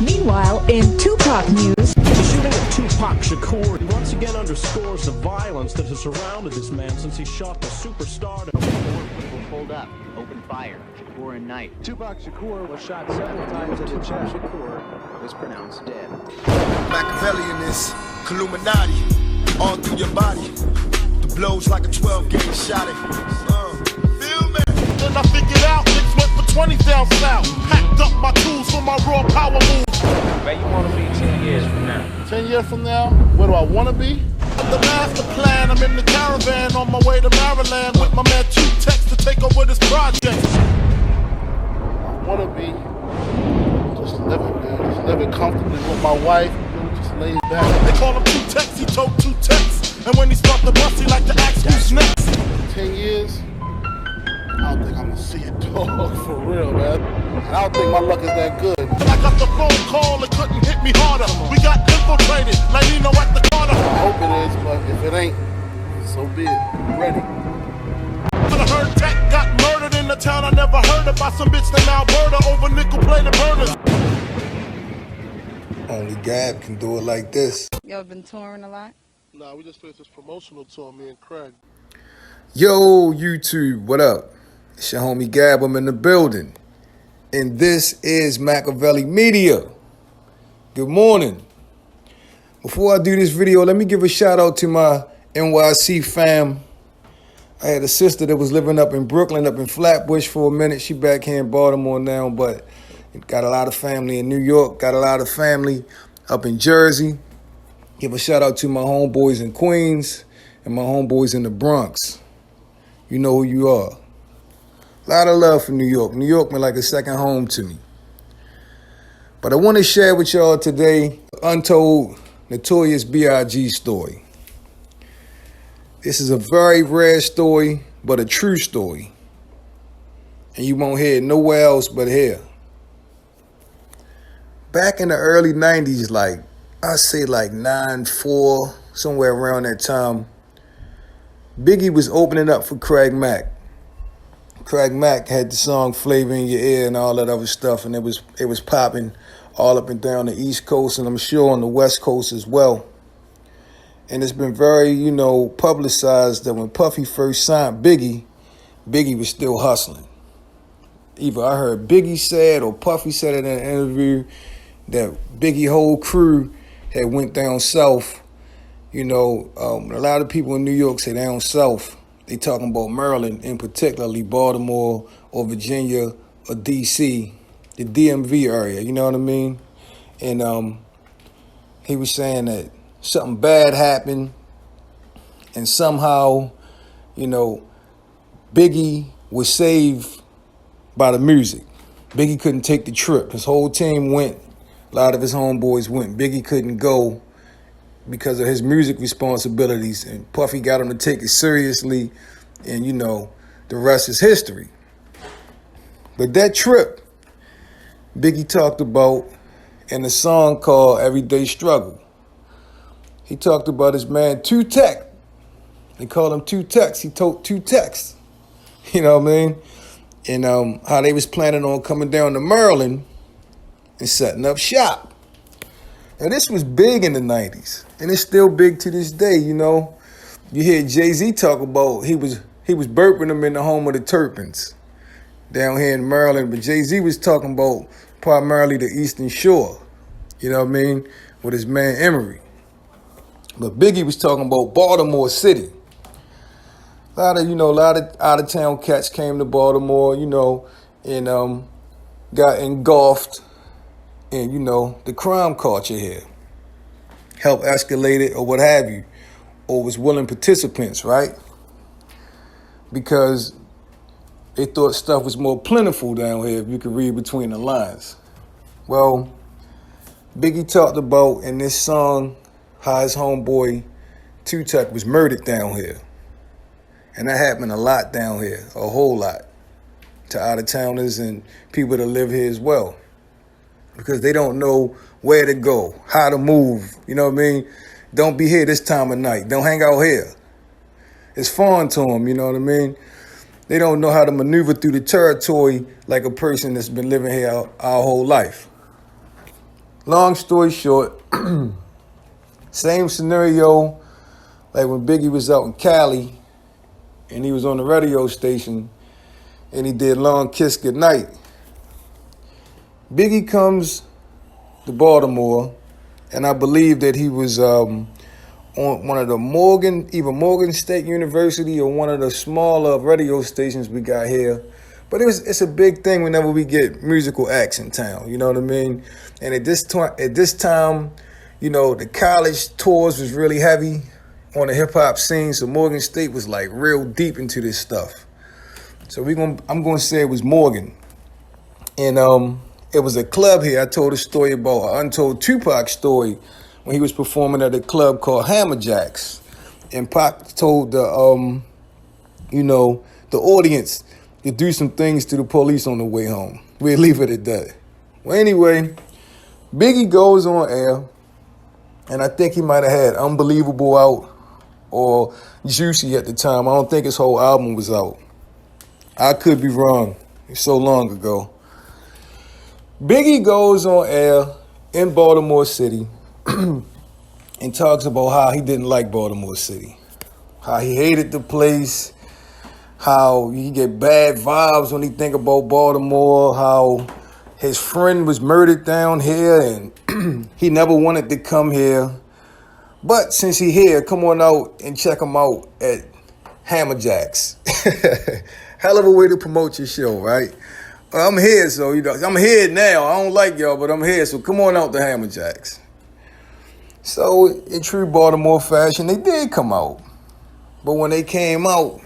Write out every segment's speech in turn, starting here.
Meanwhile, in Tupac news, The shooting of Tupac Shakur once again underscores the violence that has surrounded this man since he shot the superstar. People pulled up, opened fire. Shakur and Knight. Tupac Shakur was shot several times in the chest. Shakur was pronounced dead. MAKAVELI in this Illuminati, all through your body. The blows like a 12-gauge shot. Feel me? Then I figured out niggas went for 20 down south. Packed up my tools for my raw power move. Where you want to be 10 years from now? 10 years from now, where do I want to be? The master plan, I'm in the caravan on my way to Maryland with my man tupac to take over this project. I want to be just living, man. Just living comfortably with my wife, just laid back. They call him tupac, he told tupac. And when he start the bus, he like to ask who's next. 10 years, I don't think I'm gonna see it, dog, for real, man. I don't think my luck is that good. I got the phone call, it couldn't hit me harder. We got infiltrated, like Nino at the corner. I hope it is, but if it ain't, so be it. I'm ready. I heard Tech got murdered in the town I never heard about. Some bitch named Alberta over nickel-plated burners. Only Gab can do it like this. Y'all been touring a lot? Nah, we just finished this promotional tour, me and Craig. Yo, YouTube, what up? It's your homie Gab, I'm in the building. And this is MAKAVELI Media. Good morning. Before I do this video, let me give a shout out to my NYC fam. I had a sister that was living up in Brooklyn, up in Flatbush for a minute. She back here in Baltimore now, but got a lot of family in New York, got a lot of family up in Jersey. Give a shout out to my homeboys in Queens and my homeboys in the Bronx. You know who you are. A lot of love for New York. New York been like a second home to me. But I want to share with y'all today Untold Notorious B.I.G. story. This is a very rare story, but a true story. And you won't hear it nowhere else but here. Back in the early 90s, like, I say like 9-4, somewhere around that time, Biggie was opening up for Craig Mack. Craig Mack had the song Flavor in Your Ear and all that other stuff, and it was popping all up and down the East Coast, and I'm sure on the West Coast as well. And it's been very, publicized that when Puffy first signed Biggie, Biggie was still hustling. Either I heard Biggie said or Puffy said in an interview that Biggie whole crew had went down south. A lot of people in New York say down south. They talking about Maryland, in particularly Baltimore or Virginia or D.C., the DMV area, you know what I mean? And he was saying that something bad happened and somehow, Biggie was saved by the music. Biggie couldn't take the trip. His whole team went. A lot of his homeboys went. Biggie couldn't go because of his music responsibilities, and Puffy got him to take it seriously, and the rest is history. But that trip, Biggie talked about in a song called Everyday Struggle. He talked about his man tupac. They called him tupac. He told tupac. You know what I mean? And how they was planning on coming down to Maryland and setting up shop. Now, this was big in the 90s, and it's still big to this day, You hear Jay-Z talk about he was burping them in the home of the Turpins down here in Maryland, but Jay-Z was talking about primarily the Eastern Shore, you know what I mean, with his man Emery. But Biggie was talking about Baltimore City. A lot of out-of-town cats came to Baltimore, and got engulfed in, the crime culture here. Helped escalate it or what have you, or was willing participants, right? Because they thought stuff was more plentiful down here if you could read between the lines. Well, Biggie talked about in this song how his homeboy Tupac was murdered down here. And that happened a lot down here, a whole lot, to out-of-towners and people that live here as well. Because they don't know where to go, how to move, you know what I mean? Don't be here this time of night. Don't hang out here. it's foreign to them, you know what I mean? They don't know how to maneuver through the territory like a person that's been living here our whole life. Long story short, same scenario like when Biggie was out in Cali and he was on the radio station and he did Long Kiss Goodnight. Biggie comes to Baltimore, and I believe that he was on one of the either Morgan State University or one of the smaller radio stations we got here. But it's a big thing whenever we get musical acts in town, you know what I mean? And at this time, you know, the college tours was really heavy on the hip hop scene, so Morgan State was like real deep into this stuff. So I'm gonna say it was Morgan. And it was a club here. I told a story about an untold Tupac story when he was performing at a club called Hammerjacks. And Pac told the audience to do some things to the police on the way home. We'll leave it at that. Well, anyway, Biggie goes on air, and I think he might have had Unbelievable out or Juicy at the time. I don't think his whole album was out. I could be wrong. It's so long ago. Biggie goes on air in Baltimore City and talks about how he didn't like Baltimore City, how he hated the place, how he get bad vibes when he think about Baltimore, how his friend was murdered down here and he never wanted to come here. But since he here, come on out and check him out at Hammerjacks. Hell of a way to promote your show, right? I'm here, so, you know, I'm here now. I don't like y'all, but I'm here, so come on out to Hammerjacks. So, in true Baltimore fashion, they did come out. But when they came out,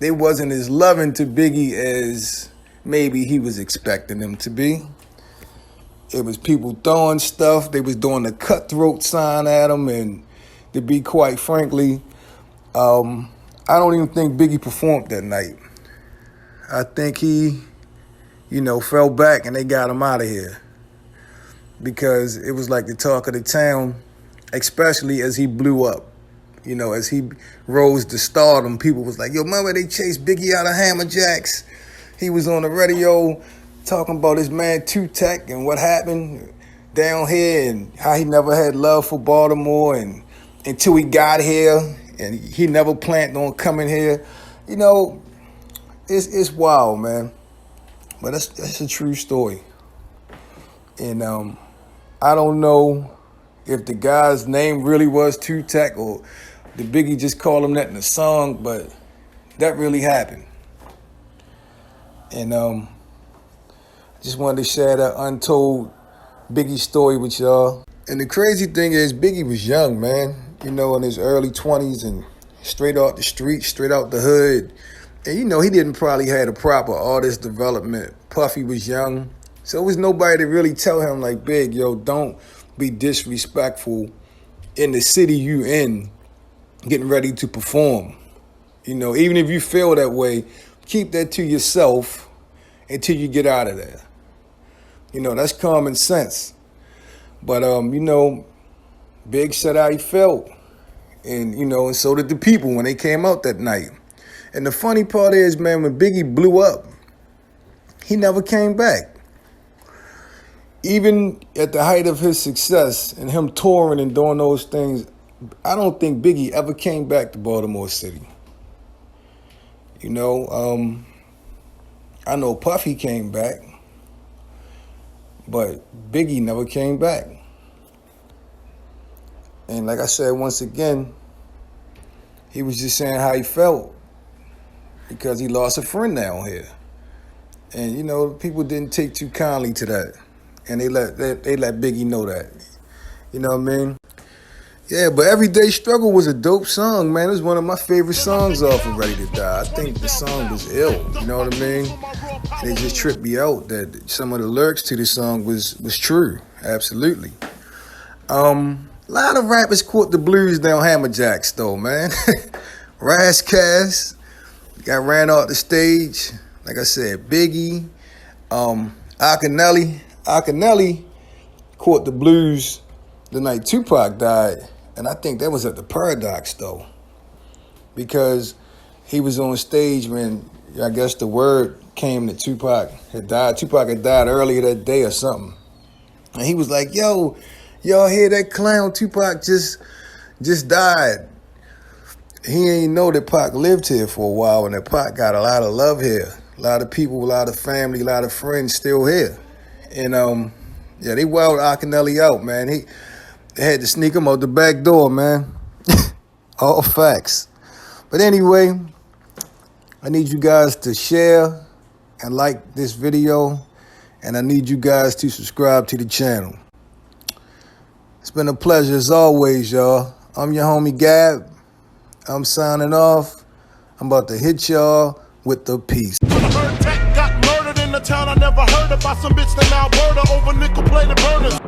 they wasn't as loving to Biggie as maybe he was expecting them to be. It was people throwing stuff. They was doing the cutthroat sign at him, and to be quite frankly, I don't even think Biggie performed that night. I think he, fell back and they got him out of here because it was like the talk of the town, especially as he blew up. As he rose to stardom, people was like, yo, remember they chased Biggie out of Hammerjacks? He was on the radio talking about his man tupac and what happened down here and how he never had love for Baltimore and until he got here and he never planned on coming here. It's wild, man. But that's a true story. And I don't know if the guy's name really was Tupac or did Biggie just call him that in the song, but that really happened. And just wanted to share that untold Biggie story with y'all. And the crazy thing is Biggie was young, man, in his early 20s and straight out the street, straight out the hood. And he didn't probably have a proper artist development. Puffy was young. So there was nobody to really tell him like, Big, yo, don't be disrespectful in the city you in, getting ready to perform. Even if you feel that way, keep that to yourself until you get out of there. That's common sense. But, Big said how he felt. And, and so did the people when they came out that night. And the funny part is, man, when Biggie blew up, he never came back. Even at the height of his success and him touring and doing those things, I don't think Biggie ever came back to Baltimore City. I know Puffy came back, but Biggie never came back. And like I said, once again, he was just saying how he felt because he lost a friend down here. And, people didn't take too kindly to that. And they let Biggie know that. You know what I mean? Yeah, but Everyday Struggle was a dope song, man. It was one of my favorite songs off of Ready to Die. I think the song was ill, you know what I mean? And it just tripped me out that some of the lyrics to the song was true, absolutely. A lot of rappers caught the blues down Hammerjacks, though, man. Razzcast got ran off the stage. Like I said, Biggie, Akinelli caught the blues the night Tupac died. And I think that was at the Paradox, though. Because he was on stage when I guess the word came that Tupac had died. Tupac had died earlier that day or something. And he was like, yo, y'all hear that clown? Tupac just died. He ain't know that Pac lived here for a while and that Pac got a lot of love here. A lot of people, a lot of family, a lot of friends still here. And yeah, they wowed Akinelli out, man. They had to sneak him out the back door, man. All facts. But anyway, I need you guys to share and like this video, and I need you guys to subscribe to the channel. It's been a pleasure as always, y'all. I'm your homie Gab. I'm signing off. I'm about to hit y'all with the peace. Got murdered in the town I never heard about. Some bitch named Alberta over nickel-plated burners.